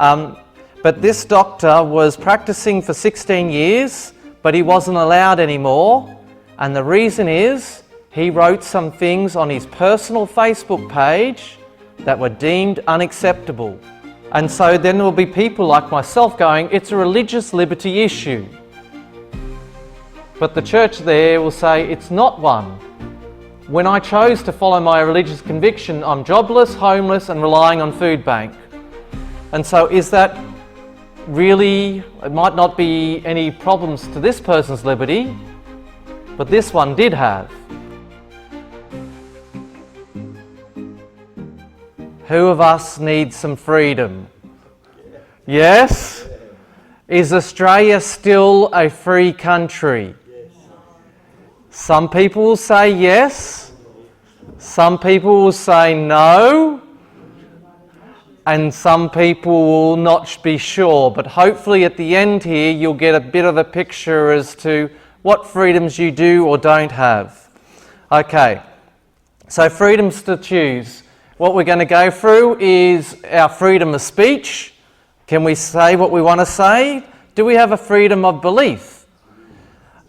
But this doctor was practicing for 16 years, but he wasn't allowed anymore. And the reason is he wrote some things on his personal Facebook page that were deemed unacceptable. And so then there will be people like myself going, it's a religious liberty issue. But the church there will say it's not one. When I chose to follow my religious conviction, I'm jobless, homeless and relying on food bank. And so is that really, it might not be any problems to this person's liberty, but this one did have. Who of us needs some freedom? Yes? Is Australia still a free country? Some people will say yes, some people will say no, and some people will not be sure. But hopefully at the end here you'll get a bit of a picture as to what freedoms you do or don't have. Okay, so freedoms to choose. What we're going to go through is our freedom of speech. Can we say what we want to say? Do we have a freedom of belief?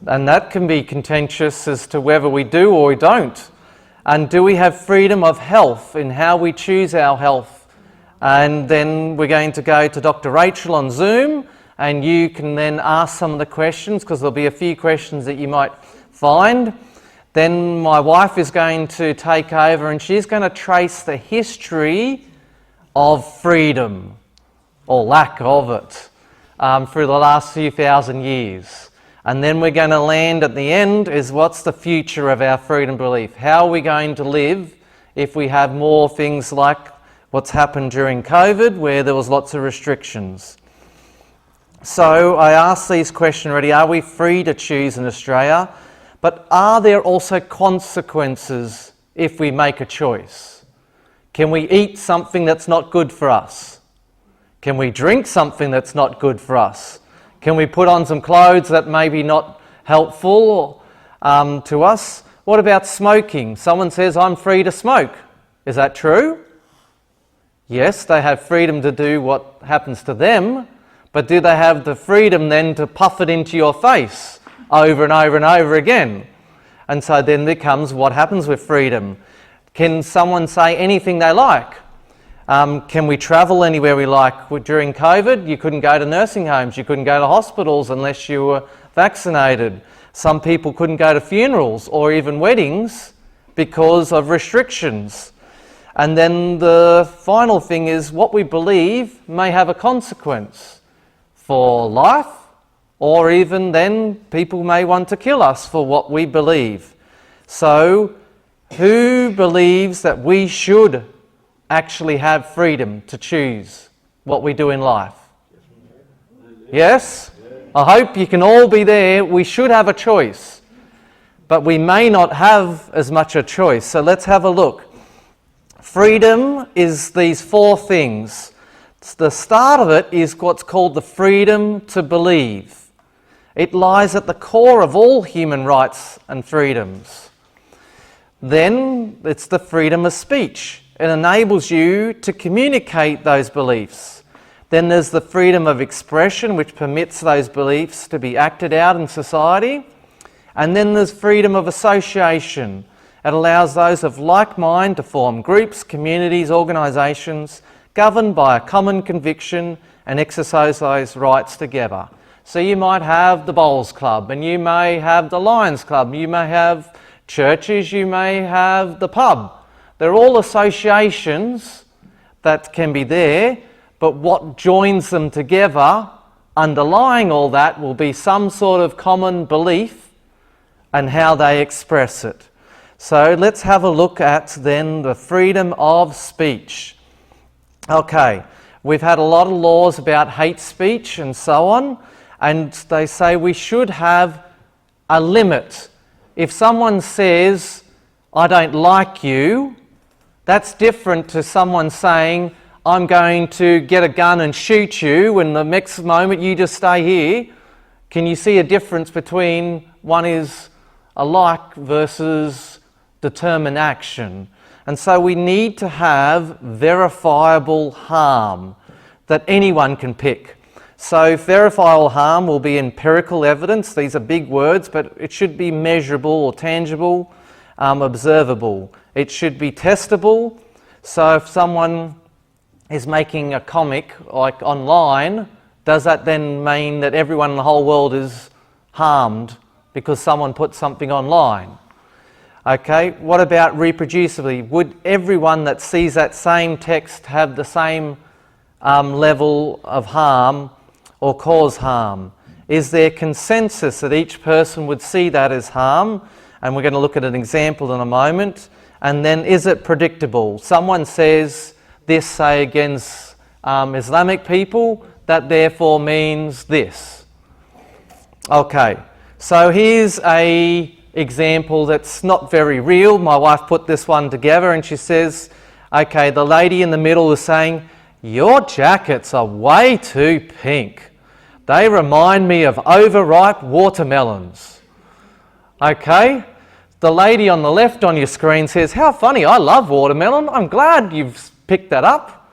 And that can be contentious as to whether we do or we don't. And do we have freedom of health in how we choose our health? And then we're going to go to Dr. Rachel on Zoom, and you can then ask some of the questions, because there'll be a few questions that you might find. Then my wife is going to take over, and she's going to trace the history of freedom, or lack of it, through the last few thousand years. And then we're going to land at the end is what's the future of our freedom belief? How are we going to live if we have more things like what's happened during COVID, where there was lots of restrictions? So I asked these questions already. Are we free to choose in Australia? But are there also consequences if we make a choice? Can we eat something that's not good for us? Can we drink something that's not good for us? Can we put on some clothes that may be not helpful to us? What about smoking? Someone says, I'm free to smoke. Is that true? Yes, they have freedom to do what happens to them, but do they have the freedom then to puff it into your face over and over and over again? And so then becomes what happens with freedom. Can someone say anything they like? Can we travel anywhere we like? During COVID, you couldn't go to nursing homes, you couldn't go to hospitals unless you were vaccinated. Some people couldn't go to funerals or even weddings because of restrictions. And then the final thing is what we believe may have a consequence for life, or even then people may want to kill us for what we believe. So who believes that we should actually have freedom to choose what we do in life? Yes? I hope you can all be there. We should have a choice, but we may not have as much a choice. So let's have a look. Freedom is these four things. The start of it is what's called the freedom to believe. It lies at the core of all human rights and freedoms. Then it's the freedom of speech. It enables you to communicate those beliefs. Then there's the freedom of expression, which permits those beliefs to be acted out in society. And then there's freedom of association. It allows those of like mind to form groups, communities, organisations, governed by a common conviction and exercise those rights together. So you might have the Bowls Club, and you may have the Lions Club, you may have churches, you may have the pub. They're all associations that can be there, but what joins them together, underlying all that, will be some sort of common belief and how they express it. So let's have a look at then the freedom of speech. Okay, we've had a lot of laws about hate speech and so on, and they say we should have a limit. If someone says, I don't like you, that's different to someone saying, I'm going to get a gun and shoot you, and the next moment you just stay here. Can you see a difference between one is a like versus determined action? And so we need to have verifiable harm. that anyone can pick. So verifiable harm will be empirical evidence. These are big words, but it should be measurable or tangible, observable. It should be testable. So if someone is making a comic like online, does that then mean that everyone in the whole world is harmed because someone put something online? Okay, what about reproducibly? Would everyone that sees that same text have the same level of harm or cause harm? Is there consensus that each person would see that as harm? And we're going to look at an example in a moment. And then, is it predictable? Someone says this, say, against Islamic people, that therefore means this. Okay, so here's a example that's not very real. My wife put this one together and she says, okay, the lady in the middle is saying, your jackets are way too pink. They remind me of overripe watermelons. Okay, the lady on the left on your screen says, how funny, I love watermelon. I'm glad you've picked that up.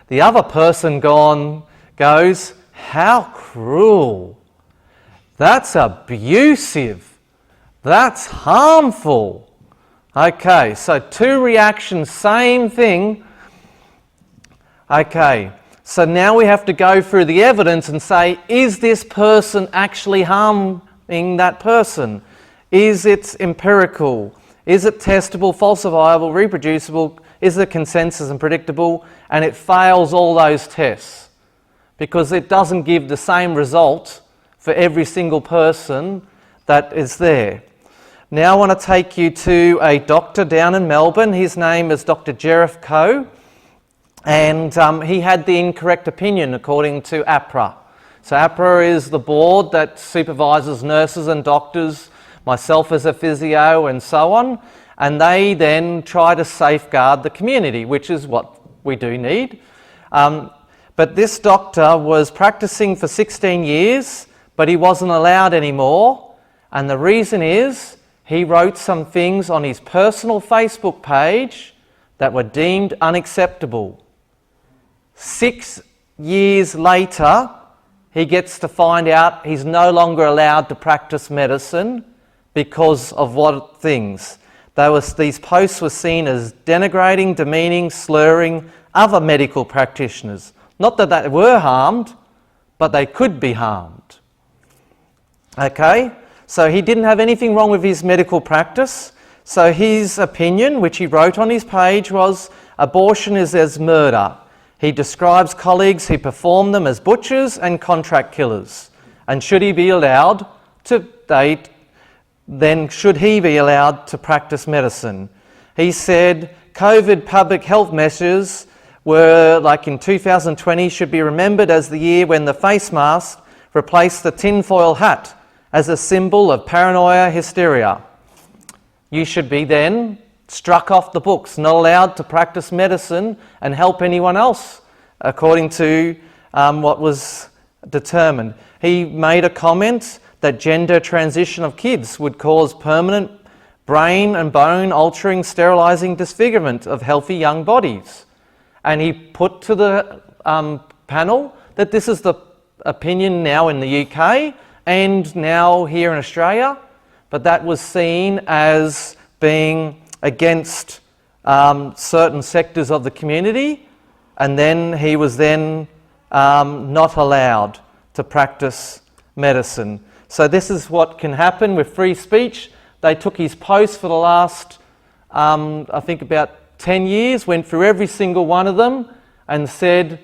The other person goes, how cruel. That's abusive. That's harmful. Okay, so two reactions, same thing. Okay, so now we have to go through the evidence and say, is this person actually harming that person? Is it empirical? Is it testable, falsifiable, reproducible? Is it consensus and predictable? And it fails all those tests because it doesn't give the same result for every single person that is there. Now I want to take you to a doctor down in Melbourne. His name is Dr. Jerif Coe, and he had the incorrect opinion according to APRA. So APRA is the board that supervises nurses and doctors, myself as a physio and so on, and they then try to safeguard the community, which is what we do need. But this doctor was practicing for 16 years, but he wasn't allowed anymore, and the reason is he wrote some things on his personal Facebook page that were deemed unacceptable. 6 years later, he gets to find out he's no longer allowed to practice medicine because of what things. These posts were seen as denigrating, demeaning, slurring other medical practitioners. Not that they were harmed, but they could be harmed. Okay? So he didn't have anything wrong with his medical practice. So his opinion, which he wrote on his page, was abortion is as murder. He describes colleagues who perform them as butchers and contract killers. And should he be allowed to date, then should he be allowed to practice medicine? He said COVID public health measures were, like in 2020, should be remembered as the year when the face mask replaced the tinfoil hat as a symbol of paranoia hysteria. You should be then struck off the books, not allowed to practice medicine and help anyone else, according to what was determined. He made a comment that gender transition of kids would cause permanent brain and bone altering, sterilising disfigurement of healthy young bodies. And he put to the panel that this is the opinion now in the UK and now here in Australia, but that was seen as being against certain sectors of the community, and then he was then not allowed to practice medicine. So this is what can happen with free speech. They took his posts for the last, I think about 10 years, went through every single one of them and said,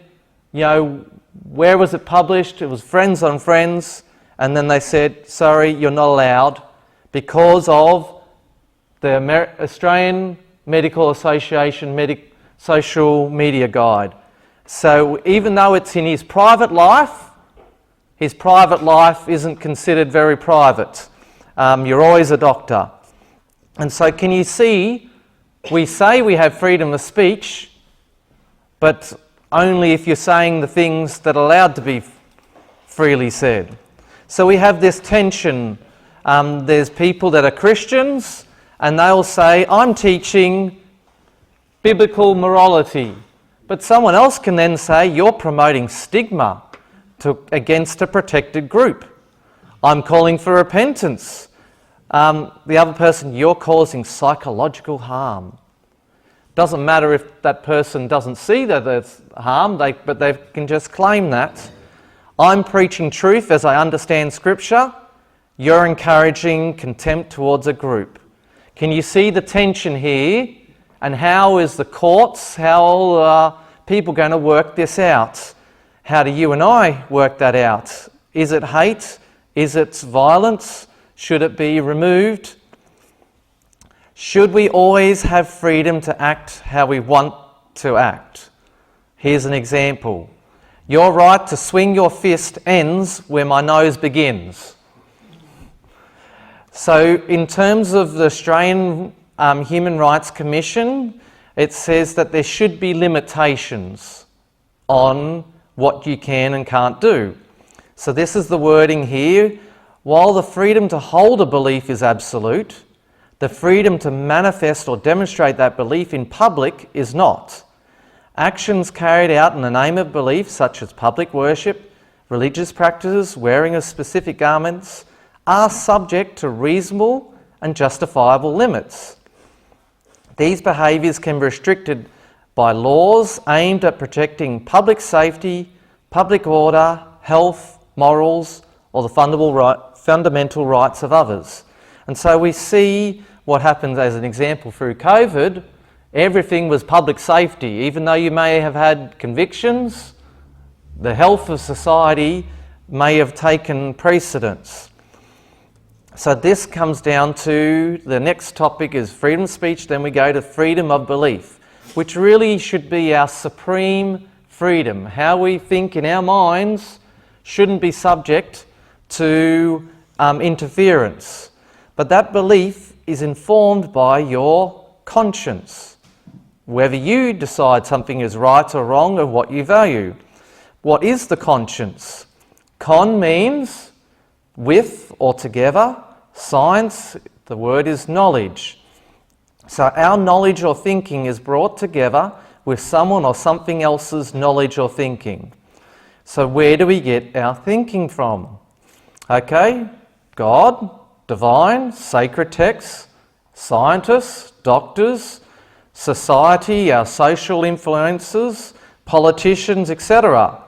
you know, where was it published? It was Friends on Friends. And then they said, sorry, you're not allowed because of the Australian Medical Association Social Media Guide. So even though it's in his private life isn't considered very private. You're always a doctor. And so can you see, we say we have freedom of speech, but only if you're saying the things that are allowed to be freely said. So we have this tension. There's people that are Christians and they'll say, I'm teaching biblical morality. But someone else can then say, you're promoting stigma against a protected group. I'm calling for repentance. The other person, you're causing psychological harm. Doesn't matter if that person doesn't see that there's harm, but they can just claim that. I'm preaching truth as I understand Scripture. You're encouraging contempt towards a group. Can you see the tension here? And how is the courts, how are people going to work this out? How do you and I work that out? Is it hate? Is it violence? Should it be removed? Should we always have freedom to act how we want to act? Here's an example. Your right to swing your fist ends where my nose begins. So in terms of the Australian Human Rights Commission, it says that there should be limitations on what you can and can't do. So this is the wording here. While the freedom to hold a belief is absolute, the freedom to manifest or demonstrate that belief in public is not. Actions carried out in the name of belief, such as public worship, religious practices, wearing of specific garments, are subject to reasonable and justifiable limits. These behaviours can be restricted by laws aimed at protecting public safety, public order, health, morals, or the fundamental rights of others. And so we see what happens as an example through COVID. Everything was public safety. Even though you may have had convictions, the health of society may have taken precedence. So this comes down to, the next topic is freedom of speech, then we go to freedom of belief, which really should be our supreme freedom. How we think in our minds shouldn't be subject to interference. But that belief is informed by your conscience, whether you decide something is right or wrong or what you value. What is the conscience? Con means with or together. Science, the word is knowledge. So our knowledge or thinking is brought together with someone or something else's knowledge or thinking. So where do we get our thinking from? Okay, God, divine, sacred texts, scientists, doctors, society, our social influences, politicians, etc.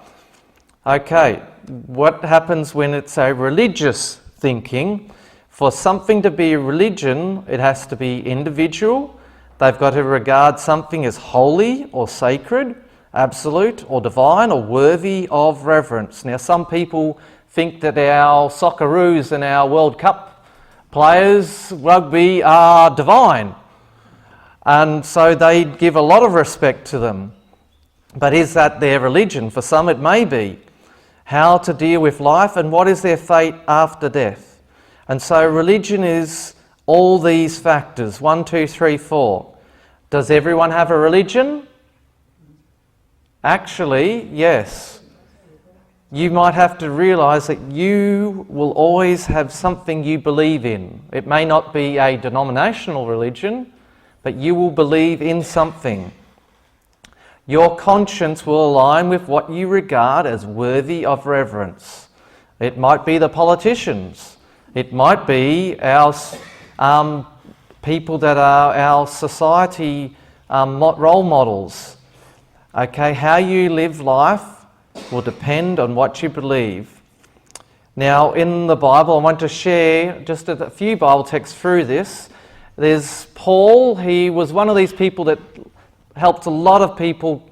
Okay, what happens when it's a religious thinking? For something to be a religion, it has to be individual. They've got to regard something as holy or sacred, absolute or divine or worthy of reverence. Now, some people think that our Socceroos and our World Cup players, rugby, are divine. And so they give a lot of respect to them. But is that their religion? For some it may be. How to deal with life and what is their fate after death? And so religion is all these factors. 1, 2, 3, 4. Does everyone have a religion? Actually, yes. You might have to realise that you will always have something you believe in. It may not be a denominational religion, but you will believe in something. Your conscience will align with what you regard as worthy of reverence. It might be the politicians. It might be our people that are our society role models. Okay, how you live life will depend on what you believe. Now, in the Bible, I want to share just a few Bible texts through this. There's Paul. He was one of these people that helped a lot of people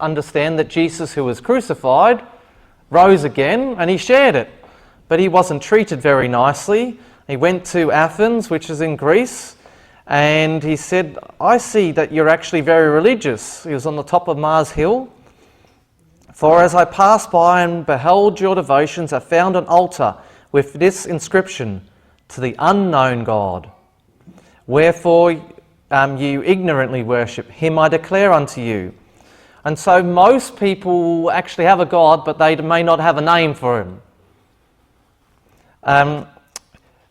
understand that Jesus, who was crucified, rose again, and he shared it. But he wasn't treated very nicely. He went to Athens, which is in Greece, and he said, I see that you're actually very religious. He was on the top of Mars Hill. For as I passed by and beheld your devotions, I found an altar with this inscription, to the unknown God. Wherefore you ignorantly worship him, I declare unto you. And so most people actually have a God, but they may not have a name for him.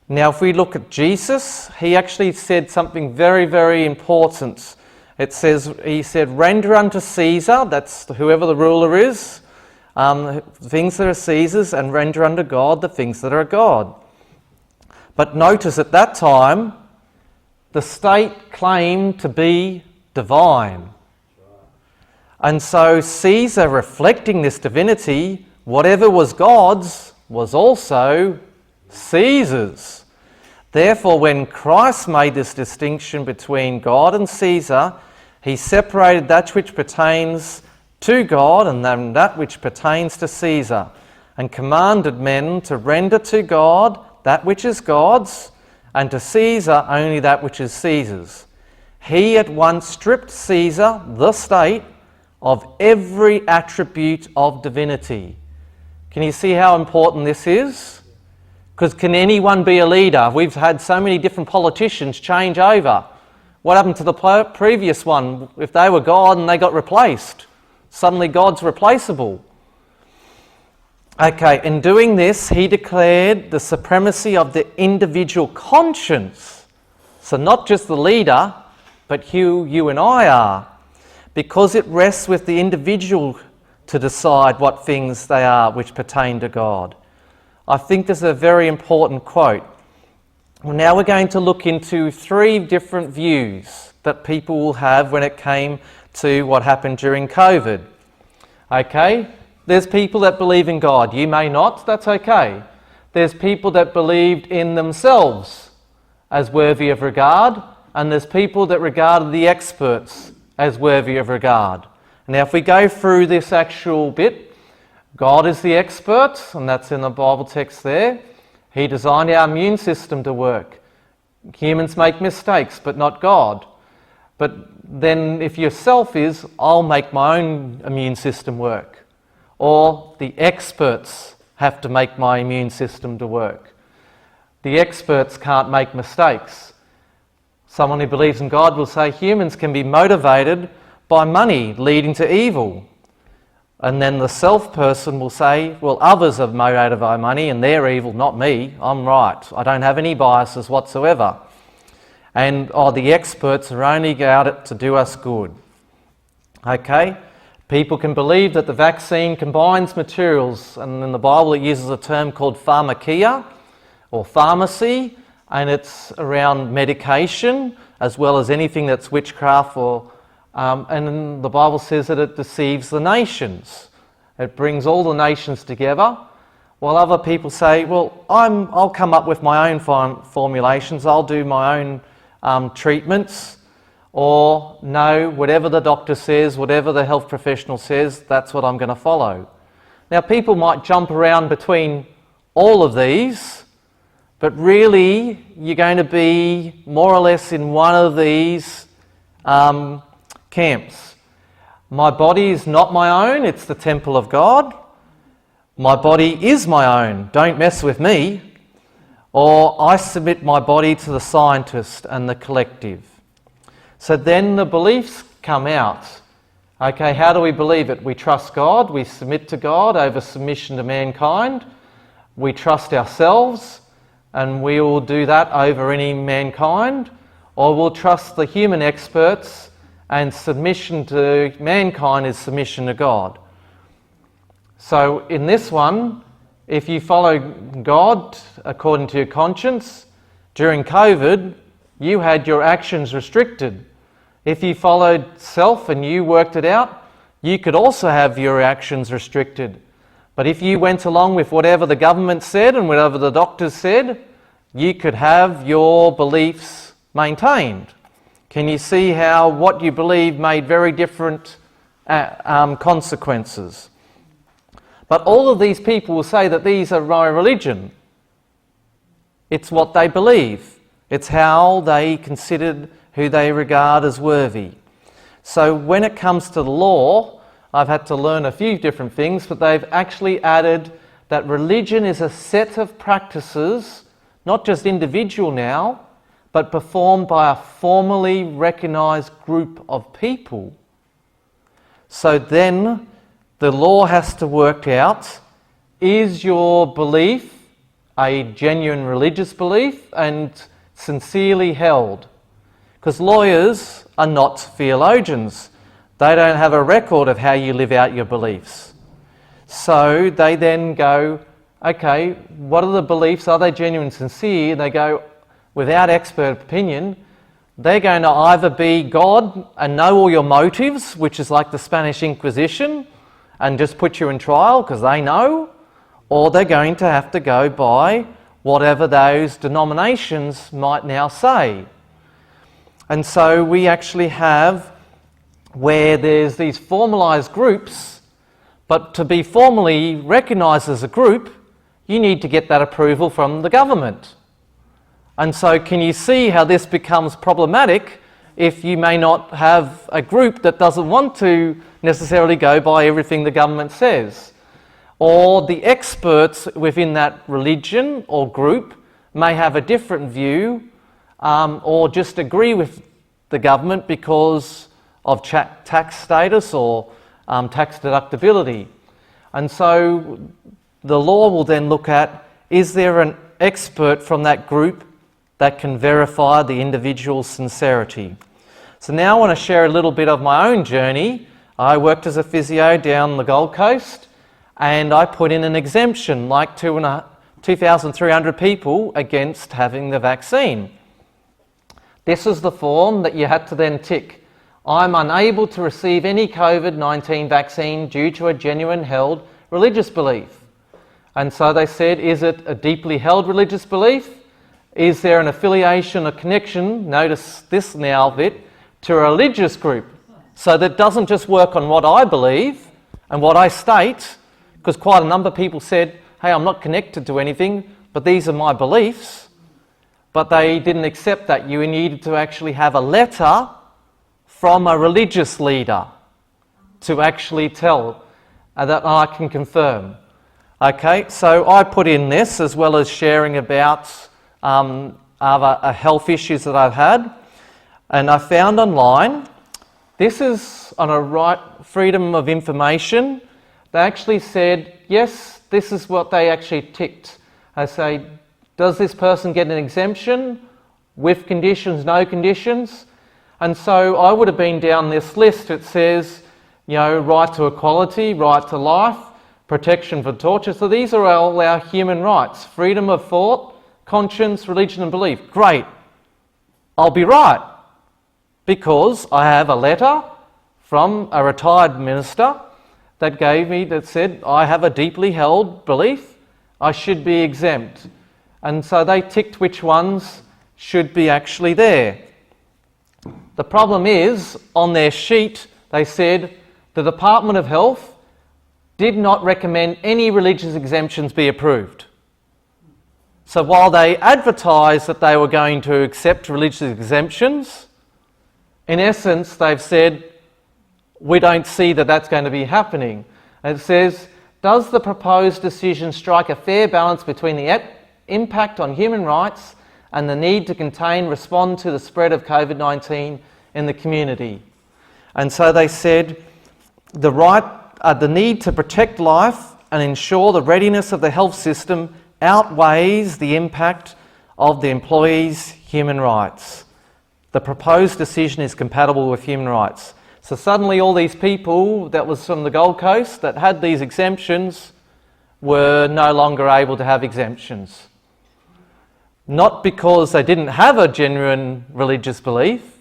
Now, if we look at Jesus, he actually said something very, very important It says, he said, render unto Caesar, that's whoever the ruler is, things that are Caesar's, and render unto God the things that are God. But notice at that time, the state claimed to be divine. And so Caesar, reflecting this divinity, whatever was God's was also Caesar's. Therefore, when Christ made this distinction between God and Caesar, he separated that which pertains to God and then that which pertains to Caesar, and commanded men to render to God that which is God's, and to Caesar only that which is Caesar's. He at once stripped Caesar, the state, of every attribute of divinity. Can you see how important this is? Because can anyone be a leader? We've had so many different politicians change over. What happened to the previous one? If they were God and they got replaced, suddenly God's replaceable. Okay, in doing this, he declared the supremacy of the individual conscience. So not just the leader, but who you and I are. Because it rests with the individual to decide what things they are which pertain to God. I think this is a very important quote. Well, now we're going to look into 3 different views that people will have when it came to what happened during COVID. Okay, there's people that believe in God. You may not, that's okay. There's people that believed in themselves as worthy of regard, and there's people that regarded the experts as worthy of regard. Now, if we go through this actual bit, God is the expert, and that's in the Bible text there. He designed our immune system to work. Humans make mistakes, but not God. But then if yourself is, I'll make my own immune system work. Or the experts have to make my immune system to work. The experts can't make mistakes. Someone who believes in God will say humans can be motivated by money leading to evil. And then the self person will say, well, others are motivated by money and they're evil, not me. I'm right. I don't have any biases whatsoever. And the experts are only out to do us good. Okay? People can believe that the vaccine combines materials, and in the Bible it uses a term called pharmakia or pharmacy, and it's around medication as well as anything that's witchcraft and the Bible says that it deceives the nations. It brings all the nations together, while other people say, well, I'll come up with my own formulations, I'll do my own treatments, or no, whatever the doctor says, whatever the health professional says, that's what I'm going to follow. Now, people might jump around between all of these, but really you're going to be more or less in one of these camps. My body is not my own, it's the temple of God. My body is my own, don't mess with me. Or I submit my body to the scientist and the collective. So then the beliefs come out. Okay, how do we believe it? We trust God, we submit to God over submission to mankind. We trust ourselves, and we will do that over any mankind. Or we'll trust the human experts, and submission to mankind is submission to God. So in this one, if you follow God according to your conscience, during COVID, you had your actions restricted. If you followed self and you worked it out, you could also have your actions restricted. But if you went along with whatever the government said and whatever the doctors said, you could have your beliefs maintained. Can you see how what you believe made very different consequences? But all of these people will say that these are my religion. It's what they believe. It's how they considered who they regard as worthy. So when it comes to the law, I've had to learn a few different things, but they've actually added that religion is a set of practices, not just individual now, but performed by a formally recognised group of people. So then the law has to work out, is your belief a genuine religious belief and sincerely held? because lawyers are not theologians. They don't have a record of how you live out your beliefs. So they then go, okay, what are the beliefs? Are they genuine and sincere? And they go, without expert opinion, they're going to either be God and know all your motives, which is like the Spanish Inquisition, and just put you in trial because they know, or they're going to have to go by whatever those denominations might now say. And so we actually have where there's these formalised groups, but to be formally recognised as a group, you need to get that approval from the government. And so can you see how this becomes problematic if you may not have a group that doesn't want to necessarily go by everything the government says? Or the experts within that religion or group may have a different view, or just agree with the government because of tax status or tax deductibility. And so the law will then look at, is there an expert from that group that can verify the individual's sincerity? So now I want to share a little bit of my own journey. I worked as a physio down the Gold Coast, and I put in an exemption, like 2,300 people, against having the vaccine. This is the form that you had to then tick. I'm unable to receive any COVID-19 vaccine due to a genuine held religious belief. And so they said, is it a deeply held religious belief? Is there an affiliation, a connection, notice this now bit, to a religious group? So that doesn't just work on what I believe and what I state, because quite a number of people said, hey, I'm not connected to anything, but these are my beliefs. But they didn't accept that. You needed to actually have a letter from a religious leader to actually tell that I can confirm. Okay, so I put in this as well as sharing about other health issues that I've had. And I found online, this is on a right freedom of information. They actually said, yes, this is what they actually ticked. I say, does this person get an exemption? With conditions, no conditions? And so I would have been down this list. It says, you know, right to equality, right to life, protection from torture. So these are all our human rights. Freedom of thought, conscience, religion and belief. Great. I'll be right. Because I have a letter from a retired minister that said, I have a deeply held belief, I should be exempt. And so they ticked which ones should be actually there. The problem is, on their sheet, they said, the Department of Health did not recommend any religious exemptions be approved. So while they advertised that they were going to accept religious exemptions, in essence, they've said, we don't see that that's going to be happening. And it says, does the proposed decision strike a fair balance between the impact on human rights and the need to contain, respond to the spread of COVID-19 in the community? And so they said, the need to protect life and ensure the readiness of the health system outweighs the impact of the employees' human rights. The proposed decision is compatible with human rights. So suddenly all these people that was from the Gold Coast that had these exemptions were no longer able to have exemptions. Not because they didn't have a genuine religious belief,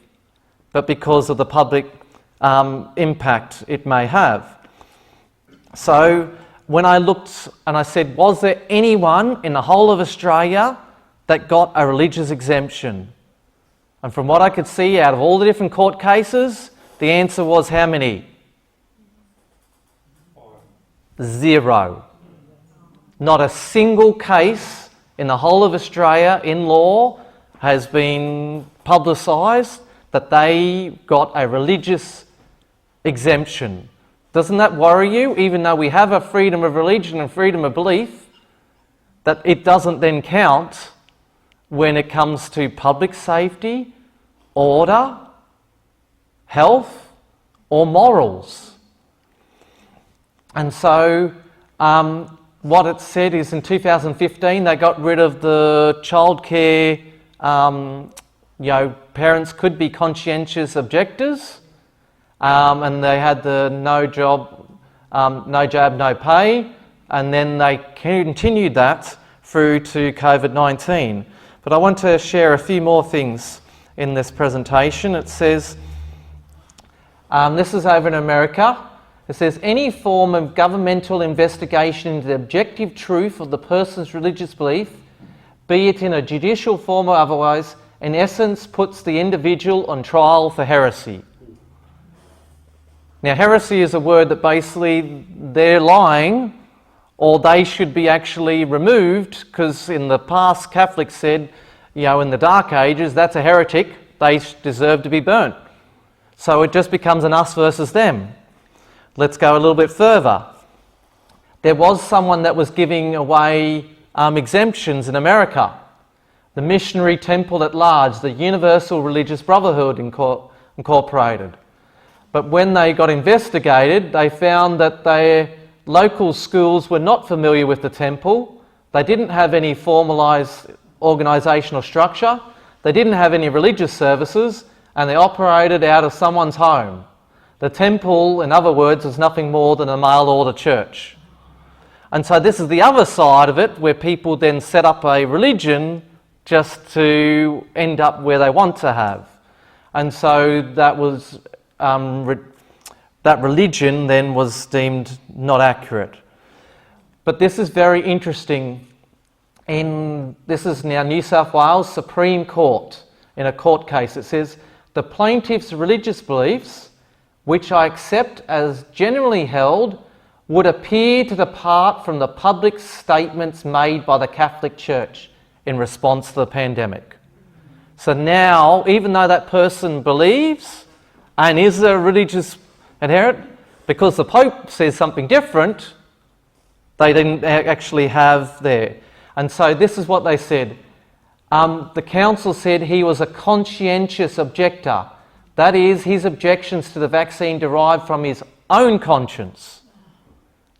but because of the public impact it may have. So when I looked and I said, was there anyone in the whole of Australia that got a religious exemption? And from what I could see out of all the different court cases, the answer was how many? 0. Not a single case in the whole of Australia in law has been publicised that they got a religious exemption. Doesn't that worry you? Even though we have a freedom of religion and freedom of belief, that it doesn't then count when it comes to public safety, order, health, or morals. And so what it said is in 2015 they got rid of the childcare parents could be conscientious objectors, and they had the no job, no pay, and then they continued that through to COVID-19. But I want to share a few more things in this presentation. It says, this is over in America. It says, any form of governmental investigation into the objective truth of the person's religious belief, be it in a judicial form or otherwise, in essence puts the individual on trial for heresy. Now, heresy is a word that basically they're lying, or they should be actually removed, because in the past Catholics said, in the Dark Ages, that's a heretic, they deserve to be burnt. So it just becomes an us versus them. Let's go a little bit further. There was someone that was giving away exemptions in America. The Missionary Temple at Large, the Universal Religious Brotherhood Incorporated. But when they got investigated, they found that their local schools were not familiar with the temple. They didn't have any formalised organisational structure. They didn't have any religious services, and they operated out of someone's home. The temple, in other words, is nothing more than a mail-order church. And so this is the other side of it, where people then set up a religion just to end up where they want to have. And so that was that religion then was deemed not accurate. But this is very interesting. This is now New South Wales Supreme Court in a court case. It says, the plaintiff's religious beliefs, which I accept as generally held, would appear to depart from the public statements made by the Catholic Church in response to the pandemic. So now, even though that person believes and is a religious adherent, because the Pope says something different, they didn't actually have there. And so this is what they said. The council said he was a conscientious objector. That is, his objections to the vaccine derived from his own conscience,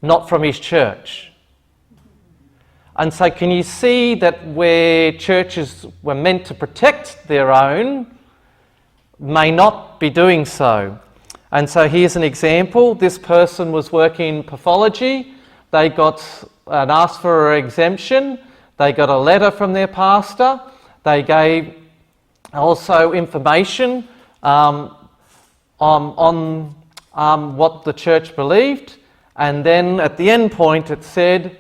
not from his church. And so can you see that where churches were meant to protect their own, may not be doing so? And so here's an example. This person was working in pathology. They got asked for an exemption. They got a letter from their pastor. They gave also information on what the church believed. And then at the end point it said,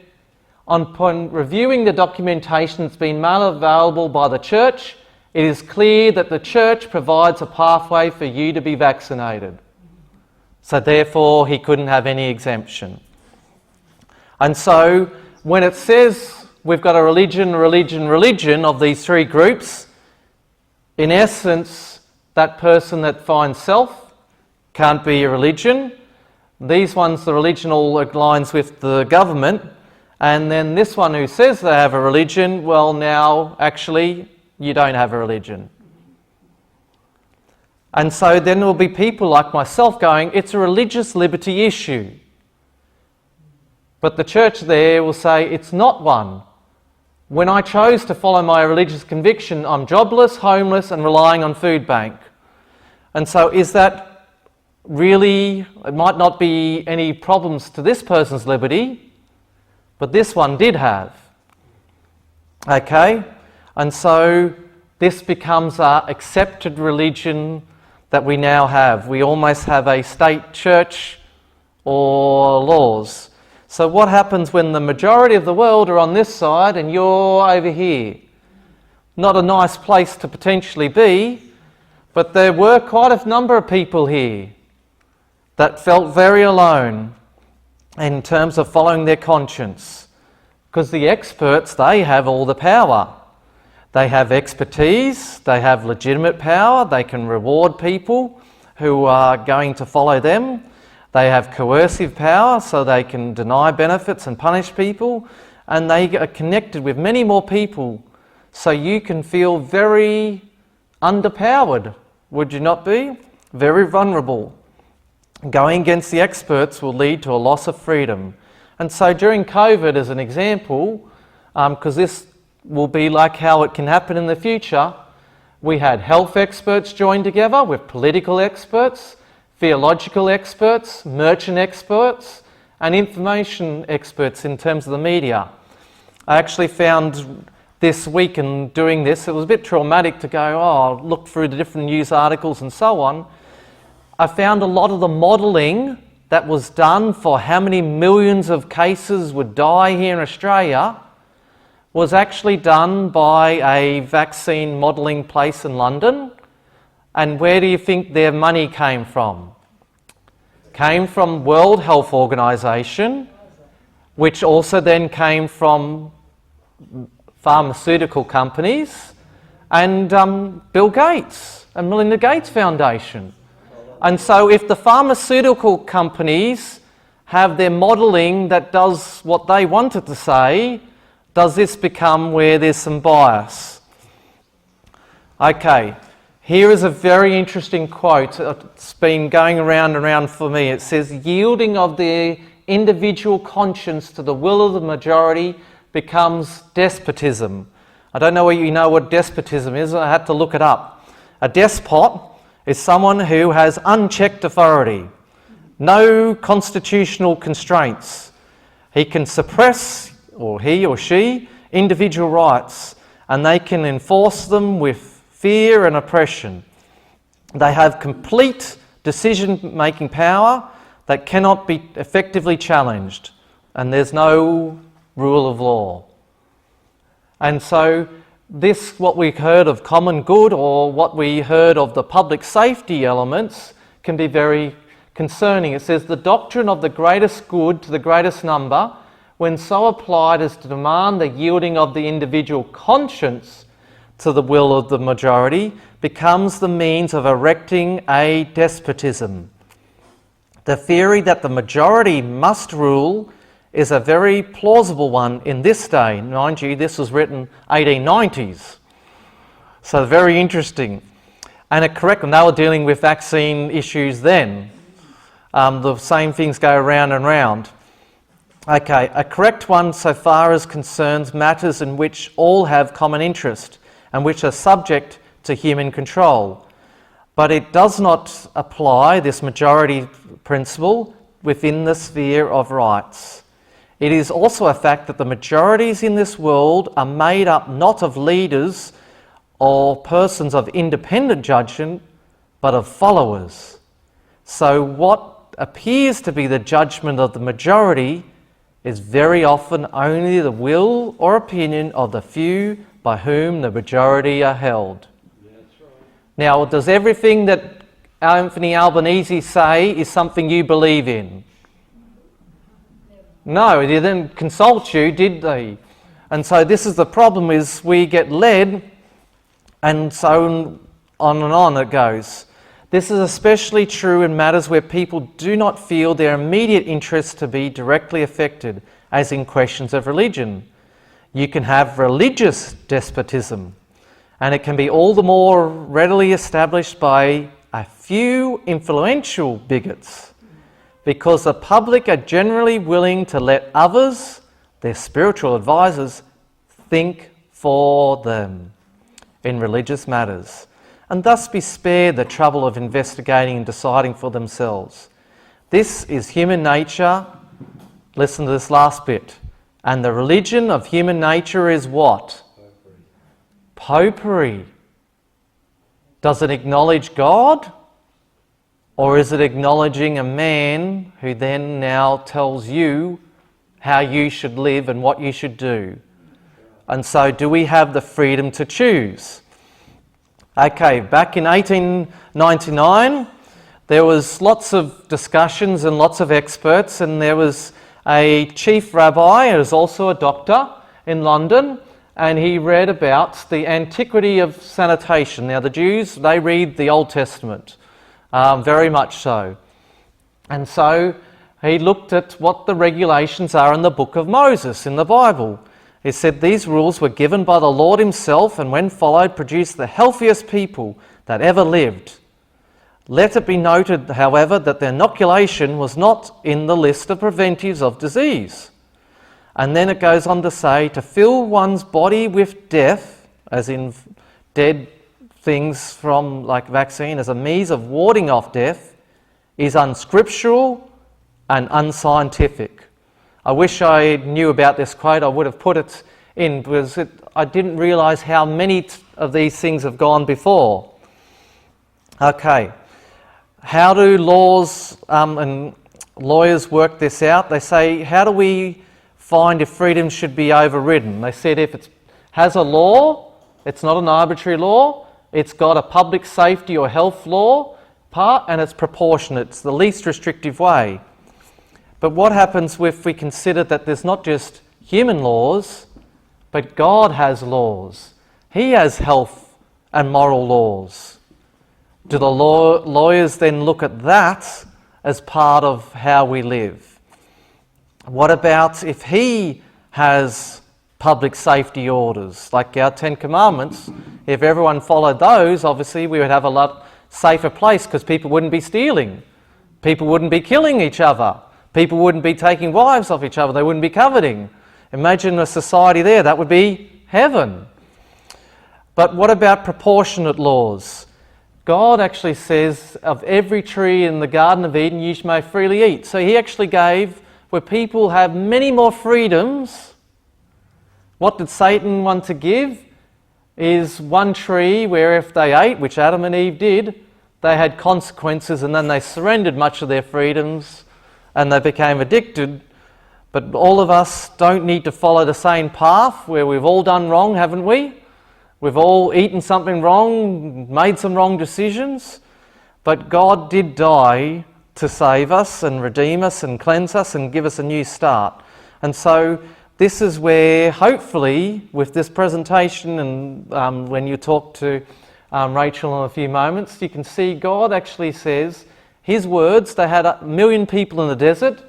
upon reviewing the documentation that's been made available by the church, it is clear that the church provides a pathway for you to be vaccinated. So therefore he couldn't have any exemption. And so when it says we've got a religion of these three groups, in essence, that person that finds self can't be a religion. These ones, the religion all aligns with the government. And then this one who says they have a religion, well now, actually, you don't have a religion. And so then there will be people like myself going, it's a religious liberty issue. But the church there will say, it's not one. When I chose to follow my religious conviction, I'm jobless, homeless, and relying on food bank. And so is that really, it might not be any problems to this person's liberty, but this one did have. Okay? And so this becomes our accepted religion that we now have. We almost have a state church or laws. So what happens when the majority of the world are on this side and you're over here? Not a nice place to potentially be, but there were quite a number of people here that felt very alone in terms of following their conscience. Because the experts, they have all the power. They have expertise, they have legitimate power, they can reward people who are going to follow them. They have coercive power, so they can deny benefits and punish people. And they are connected with many more people, so you can feel very underpowered, would you not be? Very vulnerable. Going against the experts will lead to a loss of freedom. And so during COVID, as an example, because this will be like how it can happen in the future, We had health experts join together with political experts, theological experts, merchant experts, and information experts in terms of the media. I actually found this week in doing this, it was a bit traumatic to go, look through the different news articles and so on. I found a lot of the modelling that was done for how many millions of cases would die here in Australia was actually done by a vaccine modelling place in London. And where do you think their money came from? Came from World Health Organization, which also then came from pharmaceutical companies and Bill Gates and Melinda Gates Foundation. And so if the pharmaceutical companies have their modelling that does what they want it to say, does this become where there's some bias? Okay, here is a very interesting quote. It's been going around and around for me. It says, yielding of the individual conscience to the will of the majority becomes despotism. I don't know whether you know what despotism is. I had to look it up. A despot is someone who has unchecked authority, no constitutional constraints. He can suppress, or he or she, individual rights, and they can enforce them with fear and oppression. They have complete decision-making power that cannot be effectively challenged, and there's no rule of law. And so this, what we heard of common good, or what we heard of the public safety elements, can be very concerning. It says the doctrine of the greatest good to the greatest number, when so applied as to demand the yielding of the individual conscience to the will of the majority, becomes the means of erecting a despotism. The theory that the majority must rule is a very plausible one in this day. Mind you, this was written 1890s. So very interesting. And and they were dealing with vaccine issues then. The same things go round and round. Okay, a correct one so far as concerns matters in which all have common interest and which are subject to human control. But it does not apply, this majority principle, within the sphere of rights. It is also a fact that the majorities in this world are made up not of leaders or persons of independent judgment, but of followers. So what appears to be the judgment of the majority is very often only the will or opinion of the few by whom the majority are held. That's right. Now, does everything that Anthony Albanese say is something you believe in? No, they didn't consult you, did they? And so this is the problem, is we get led, and so on it goes. This is especially true in matters where people do not feel their immediate interests to be directly affected, as in questions of religion. You can have religious despotism, and it can be all the more readily established by a few influential bigots, because the public are generally willing to let others, their spiritual advisors, think for them in religious matters, and thus be spared the trouble of investigating and deciding for themselves. This is human nature. Listen to this last bit. And the religion of human nature is what? Popery. Does it acknowledge God? Or is it acknowledging a man who then now tells you how you should live and what you should do? And so do we have the freedom to choose? Okay, back in 1899, there was lots of discussions and lots of experts, and there was a chief rabbi who was also a doctor in London, and he read about the antiquity of sanitation. Now the Jews, they read the Old Testament, very much so. And so he looked at what the regulations are in the book of Moses, in the Bible. He said these rules were given by the Lord himself, and when followed produced the healthiest people that ever lived. Let it be noted, however, that the inoculation was not in the list of preventives of disease. And then it goes on to say, to fill one's body with death, as in dead things from like vaccine as a means of warding off death is unscriptural and unscientific. I wish I knew about this quote. I would have put it in because I didn't realise how many of these things have gone before. Okay, how do laws and lawyers work this out? They say, how do we find if freedom should be overridden? They said if it has a law, it's not an arbitrary law, it's got a public safety or health law part, and it's proportionate. It's the least restrictive way. But what happens if we consider that there's not just human laws, but God has laws? He has health and moral laws. Do the lawyers then look at that as part of how we live? What about if He has public safety orders, like our 10 Commandments? If everyone followed those, obviously we would have a lot safer place because people wouldn't be stealing. People wouldn't be killing each other. People wouldn't be taking wives off each other. They wouldn't be coveting. Imagine a society there. That would be heaven. But what about proportionate laws? God actually says of every tree in the Garden of Eden you may freely eat. So He actually gave where people have many more freedoms. What did Satan want to give? Is one tree where if they ate, which Adam and Eve did, they had consequences, and then they surrendered much of their freedoms and they became addicted. But all of us don't need to follow the same path where we've all done wrong, haven't we? We've all eaten something wrong, made some wrong decisions, but God did die to save us and redeem us and cleanse us and give us a new start. And so this is where, hopefully, with this presentation and when you talk to Rachel in a few moments, you can see God actually says His words. They had 1 million people in the desert.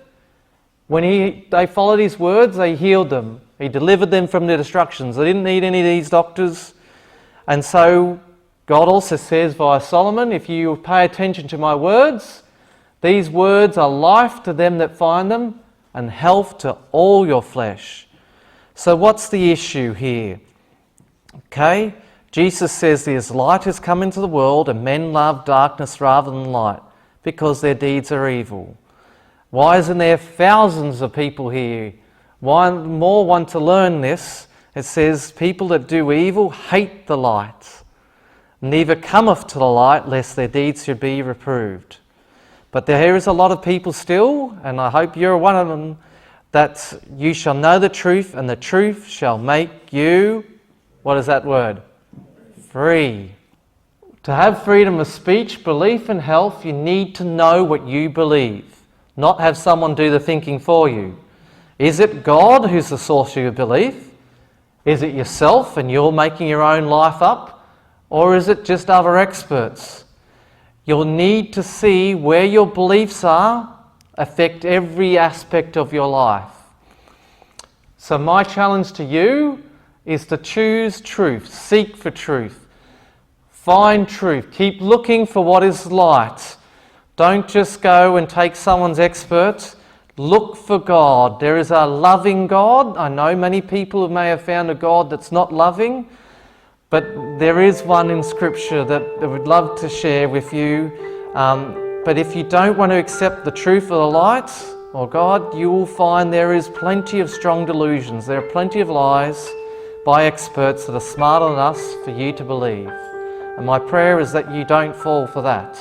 When they followed His words, they healed them. He delivered them from their destructions. They didn't need any of these doctors. And so God also says via Solomon, if you pay attention to my words, these words are life to them that find them and health to all your flesh. So what's the issue here? Okay, Jesus says there's light has come into the world and men love darkness rather than light because their deeds are evil. Why isn't there thousands of people here? Why more want to learn this? It says, people that do evil hate the light, neither cometh to the light, lest their deeds should be reproved. But there is a lot of people still, and I hope you're one of them, that you shall know the truth, and the truth shall make you, what is that word? Free. To have freedom of speech, belief and health, you need to know what you believe, not have someone do the thinking for you. Is it God who's the source of your belief? Is it yourself and you're making your own life up? Or is it just other experts? You'll need to see where your beliefs are affect every aspect of your life. So my challenge to you is to choose truth, seek for truth, find truth, keep looking for what is light. Don't just go and take someone's expert. Look for God. There is a loving God. I know many people may have found a God that's not loving, but there is one in Scripture that I would love to share with you. But if you don't want to accept the truth of the light or God, you will find there is plenty of strong delusions. There are plenty of lies by experts that are smarter than us for you to believe. And my prayer is that you don't fall for that.